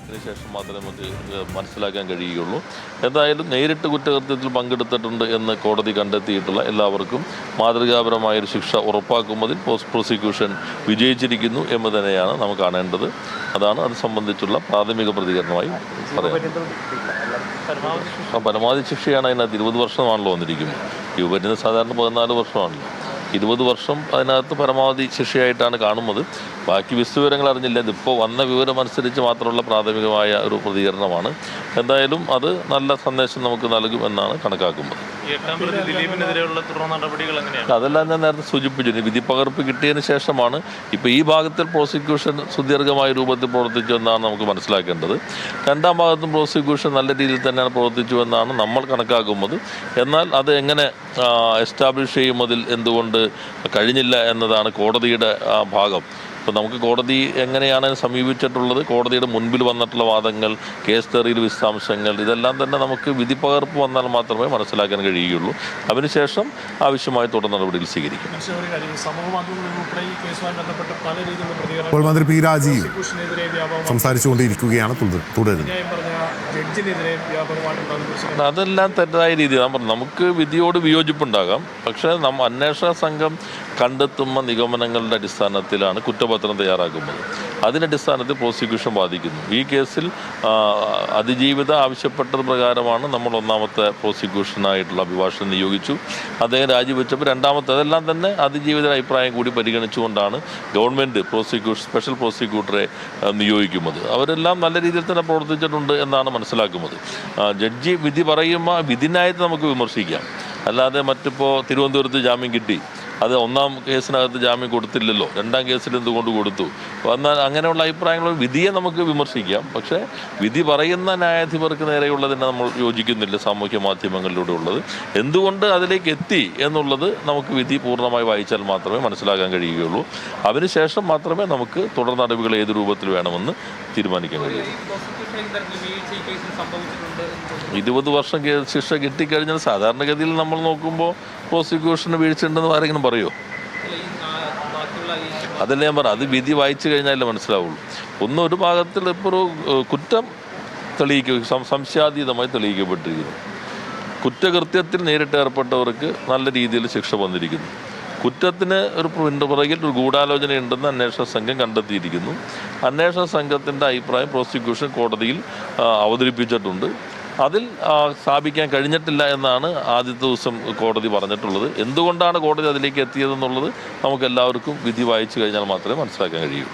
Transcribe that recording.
അതിനുശേഷം മാത്രമേ നമുക്ക് മനസ്സിലാക്കാൻ കഴിയുകയുള്ളൂ. എന്തായാലും നേരിട്ട് കുറ്റകൃത്യത്തിൽ പങ്കെടുത്തിട്ടുണ്ട് എന്ന് കോടതി കണ്ടെത്തിയിട്ടുള്ള എല്ലാവർക്കും മാതൃകാപരമായൊരു ശിക്ഷ ഉറപ്പാക്കുന്നതിൽ പോസ്റ്റ് പ്രോസിക്യൂഷൻ വിജയിച്ചിരിക്കുന്നു എന്ന് തന്നെയാണ് നമുക്ക് കാണേണ്ടത്. അതാണ് അത് സംബന്ധിച്ചുള്ള പ്രാഥമിക പ്രതികരണമായി പറയുന്നത്. പരമാവധി ശിക്ഷയാണ് അതിനകത്ത്. 20 വർഷമാണല്ലോ വന്നിരിക്കുന്നത്. ജീവപര്യന്തം സാധാരണ 14 വർഷമാണല്ലോ. 20 വർഷം അതിനകത്ത് പരമാവധി ശിക്ഷയായിട്ടാണ് കാണുന്നത്. ബാക്കി വിവരങ്ങൾ അറിഞ്ഞില്ല. ഇതിപ്പോൾ വന്ന വിവരം അനുസരിച്ച് മാത്രമുള്ള പ്രാഥമികമായ ഒരു പ്രതികരണമാണ്. എന്തായാലും അത് നല്ല സന്ദേശം നമുക്ക് നൽകും എന്നാണ് കണക്കാക്കുന്നത്. അതെല്ലാം ഞാൻ നേരത്തെ സൂചിപ്പിച്ചു. വിധി പകർപ്പ് കിട്ടിയതിന് ശേഷമാണ് ഇപ്പോൾ ഈ ഭാഗത്തിൽ പ്രോസിക്യൂഷൻ സുദീർഘമായ രൂപത്തിൽ പ്രവർത്തിച്ചു എന്നാണ് നമുക്ക് മനസ്സിലാക്കേണ്ടത്. രണ്ടാം ഭാഗത്തും പ്രോസിക്യൂഷൻ നല്ല രീതിയിൽ തന്നെയാണ് പ്രവർത്തിച്ചു എന്നാണ് നമ്മൾ കണക്കാക്കുന്നത്. എന്നാൽ അത് എങ്ങനെ എസ്റ്റാബ്ലിഷ് ചെയ്യുന്നതിൽ എന്തുകൊണ്ട് കഴിഞ്ഞില്ല എന്നതാണ് കോടതിയുടെ ഭാഗം. ഇപ്പോൾ നമുക്ക് കോടതി എങ്ങനെയാണ് സമീപിച്ചിട്ടുള്ളത്, കോടതിയുടെ മുൻപിൽ വന്നിട്ടുള്ള വാദങ്ങൾ, കേസ് തെറിയിൽ വിശദാംശങ്ങൾ, ഇതെല്ലാം തന്നെ നമുക്ക് വിധി പകർപ്പ് വന്നാൽ മാത്രമേ മനസ്സിലാക്കാൻ കഴിയുകയുള്ളൂ. അതിനുശേഷം ആവശ്യമായ തുടർ നടപടികൾ സ്വീകരിക്കും. ഇപ്പോൾ മന്ത്രി പി രാജീവ് സംസാരിച്ചുകൊണ്ടിരിക്കുകയാണ് തുടരുന്നത്. അതെല്ലാം തെറ്റായ രീതിയാണ്. നമുക്ക് വിധിയോട് വിയോജിപ്പുണ്ടാകാം. പക്ഷേ അന്വേഷണ സംഘം കണ്ടെത്തുന്ന നിഗമനങ്ങളുടെ അടിസ്ഥാനത്തിലാണ് കുറ്റപത്രം തയ്യാറാക്കുന്നത്. അതിനടിസ്ഥാനത്തിൽ പ്രോസിക്യൂഷൻ ബാധിക്കുന്നു. ഈ കേസിൽ അതിജീവിത ആവശ്യപ്പെട്ടത് പ്രകാരമാണ് നമ്മൾ ഒന്നാമത്തെ പ്രോസിക്യൂഷനായിട്ടുള്ള അഭിഭാഷകൻ നിയോഗിച്ചു. അദ്ദേഹം രാജിവെച്ചപ്പോൾ രണ്ടാമത്തെ അതെല്ലാം തന്നെ അതിജീവിത അഭിപ്രായം കൂടി പരിഗണിച്ചുകൊണ്ടാണ് ഗവൺമെൻറ് സ്പെഷ്യൽ പ്രോസിക്യൂട്ടറെ നിയോഗിക്കുന്നത്. അവരെല്ലാം നല്ല രീതിയിൽ തന്നെ പ്രവർത്തിച്ചിട്ടുണ്ട് എന്നാണ് മനസ്സിലാക്കുന്നത്. ജഡ്ജി വിധി പറയുമ്പോൾ വിധിനായിട്ട് നമുക്ക് വിമർശിക്കാം. അല്ലാതെ മറ്റിപ്പോൾ തിരുവനന്തപുരത്ത് ജാമ്യം കിട്ടി, അത് ഒന്നാം കേസിനകത്ത് ജാമ്യം കൊടുത്തില്ലല്ലോ, രണ്ടാം കേസിൽ എന്തുകൊണ്ട് കൊടുത്തു, എന്നാൽ അങ്ങനെയുള്ള അഭിപ്രായങ്ങൾ വിധിയെ നമുക്ക് വിമർശിക്കാം. പക്ഷേ വിധി പറയുന്ന ന്യായാധിപർക്ക് നേരെയുള്ളതിനെ നമ്മൾ യോജിക്കുന്നില്ല. സാമൂഹ്യ മാധ്യമങ്ങളിലൂടെ ഉള്ളത് എന്തുകൊണ്ട് അതിലേക്ക് എത്തി എന്നുള്ളത് നമുക്ക് വിധി പൂർണ്ണമായി വായിച്ചാൽ മാത്രമേ മനസ്സിലാക്കാൻ കഴിയുകയുള്ളൂ. അതിനുശേഷം മാത്രമേ നമുക്ക് തുടർ നടപടികൾ ഏത് രൂപത്തിൽ വേണമെന്ന് തീരുമാനിക്കാൻ കഴിയുള്ളൂ. 20 വർഷം ശിക്ഷ കിട്ടിക്കഴിഞ്ഞാൽ സാധാരണഗതിയിൽ നമ്മൾ നോക്കുമ്പോൾ പ്രോസിക്യൂഷന് വീഴ്ചയുണ്ടെന്ന് ആരെങ്കിലും പറയുമോ? അതല്ലേ ഞാൻ പറഞ്ഞു. അത് വിധി വായിച്ചു കഴിഞ്ഞാലേ മനസ്സിലാവുള്ളൂ. ഒരു ഭാഗത്തിൽ ഇപ്പോൾ ഒരു കുറ്റം സംശയാതീതമായി തെളിയിക്കപ്പെട്ടിരിക്കുന്നു. കുറ്റകൃത്യത്തിൽ നേരിട്ട് ഏർപ്പെട്ടവർക്ക് നല്ല രീതിയിൽ ശിക്ഷ വന്നിരിക്കുന്നു. കുറ്റത്തിന് പുറകിൽ ഒരു ഗൂഢാലോചനയുണ്ടെന്ന് അന്വേഷണ സംഘം കണ്ടെത്തിയിരിക്കുന്നു. അന്വേഷണ സംഘത്തിൻ്റെ അഭിപ്രായം പ്രോസിക്യൂഷൻ കോടതിയിൽ അവതരിപ്പിച്ചിട്ടുണ്ട്. അതിൽ സ്ഥാപിക്കാൻ കഴിഞ്ഞിട്ടില്ല എന്നാണ് ആദ്യത്തെ ദിവസം കോടതി പറഞ്ഞിട്ടുള്ളത്. എന്തുകൊണ്ടാണ് കോടതി അതിലേക്ക് എത്തിയതെന്നുള്ളത് നമുക്ക് എല്ലാവർക്കും വിധി വായിച്ചു കഴിഞ്ഞാൽ മാത്രമേ മനസ്സിലാക്കാൻ കഴിയൂ.